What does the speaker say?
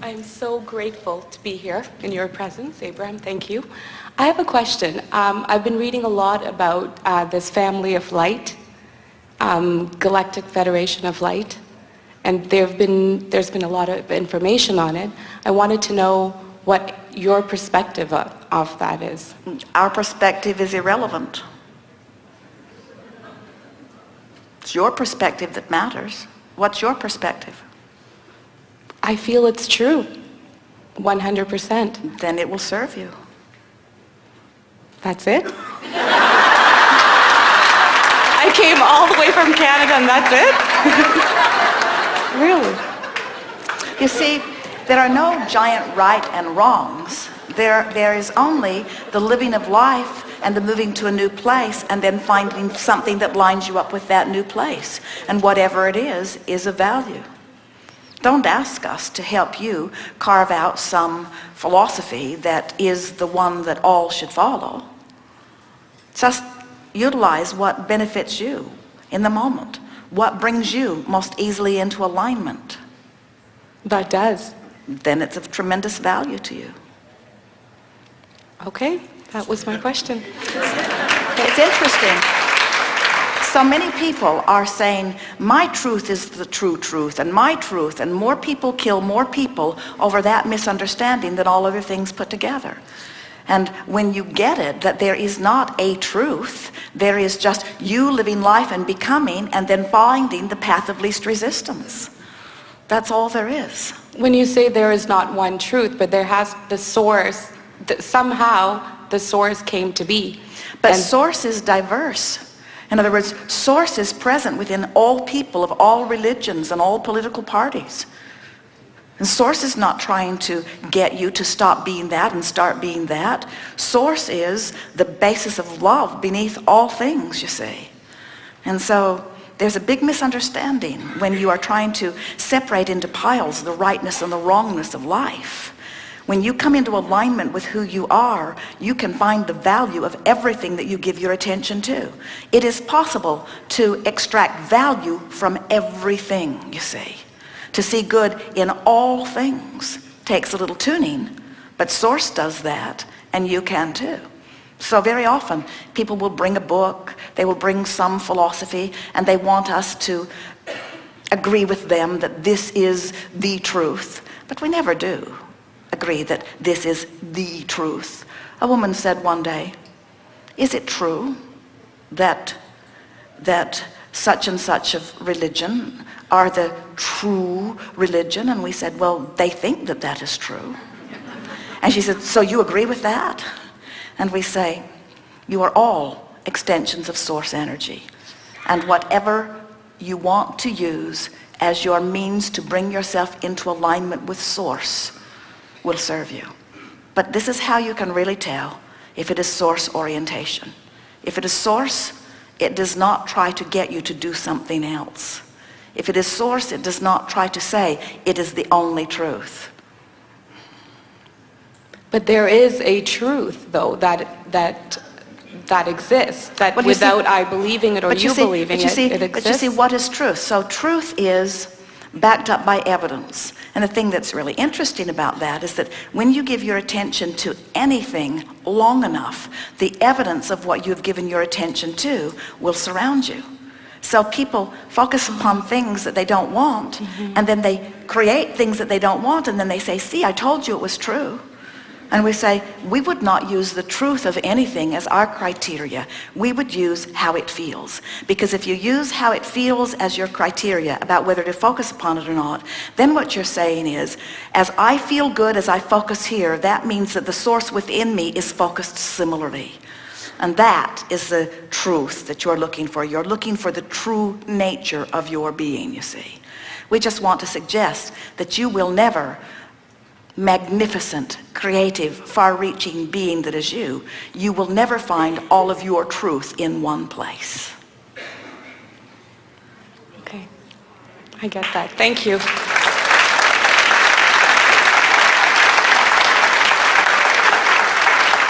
I'm so grateful to be here in your presence, Abraham. Thank you. I have a question. I've been reading a lot about this family of light, Galactic Federation of Light, and there's been a lot of information on it. I wanted to know what your perspective of that is. Our perspective is irrelevant. It's your perspective that matters. What's your perspective? I feel it's true, 100%. Then it will serve you. That's it? I came all the way from Canada and that's it? Really? You see, there are no giant right and wrongs. There is only the living of life and the moving to a new place and then finding something that lines you up with that new place. And whatever it is of value. Don't ask us to help you carve out some philosophy that is the one that all should follow. Just utilize what benefits you in the moment. What brings you most easily into alignment. That does. Then it's of tremendous value to you. Okay, that was my question. It's interesting. So many people are saying, my truth is the true truth, and my truth, and more people kill more people over that misunderstanding than all other things put together. And when you get it, that there is not a truth, there is just you living life and becoming, and then finding the path of least resistance. That's all there is. When you say there is not one truth, but there has the source, somehow the source came to be. But source is diverse. In other words, source is present within all people of all religions and all political parties. And source is not trying to get you to stop being that and start being that. Source is the basis of love beneath all things, you see. And so there's a big misunderstanding when you are trying to separate into piles the rightness and the wrongness of life. When you come into alignment with who you are, you can find the value of everything that you give your attention to. It is possible to extract value from everything, you see. To see good in all things takes a little tuning, but source does that, and you can too. So very often, people will bring a book, they will bring some philosophy, and they want us to agree with them that this is the truth, but we never do agree that this is the truth. A woman said one day, is it true that such and such of religion are the true religion? And we said, well, they think that that is true. And she said, so you agree with that? And we say, you are all extensions of source energy. And whatever you want to use as your means to bring yourself into alignment with source will serve you. But this is how you can really tell if it is source orientation. If it is source, it does not try to get you to do something else. If it is source, it does not try to say it is the only truth. But there is a truth, though, that exists, that without I believing it or you believing it, it exists. But you see, what is truth? So truth is backed up by evidence. And the thing that's really interesting about that is that when you give your attention to anything long enough, the evidence of what you've given your attention to will surround you. So people focus upon things that they don't want, and then they create things that they don't want, and then they say, see, I told you it was true. And we say, we would not use the truth of anything as our criteria. We would use how it feels. Because if you use how it feels as your criteria about whether to focus upon it or not, then what you're saying is, as I feel good as I focus here, that means that the source within me is focused similarly. And that is the truth that you're looking for. You're looking for the true nature of your being, you see. We just want to suggest that you will never, magnificent, creative, far-reaching being that is you will never find all of your truth in one place. Okay, I get that. Thank you.